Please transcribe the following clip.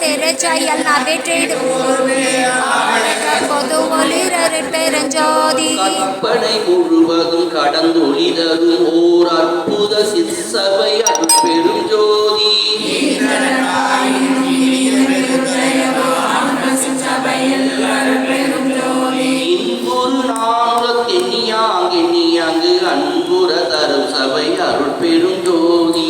பெருச்செயல் நவிற்றிடு பெருஞ்சோதி கற்பனை முழுவதும் கடந்தொழிதரும் ஓர் அற்புத சிற்சபை அருட்பெருஞ்சோதி இன்புறு நான்கு அன்புற தரும் சபை அருட்பெருஞ்சோதி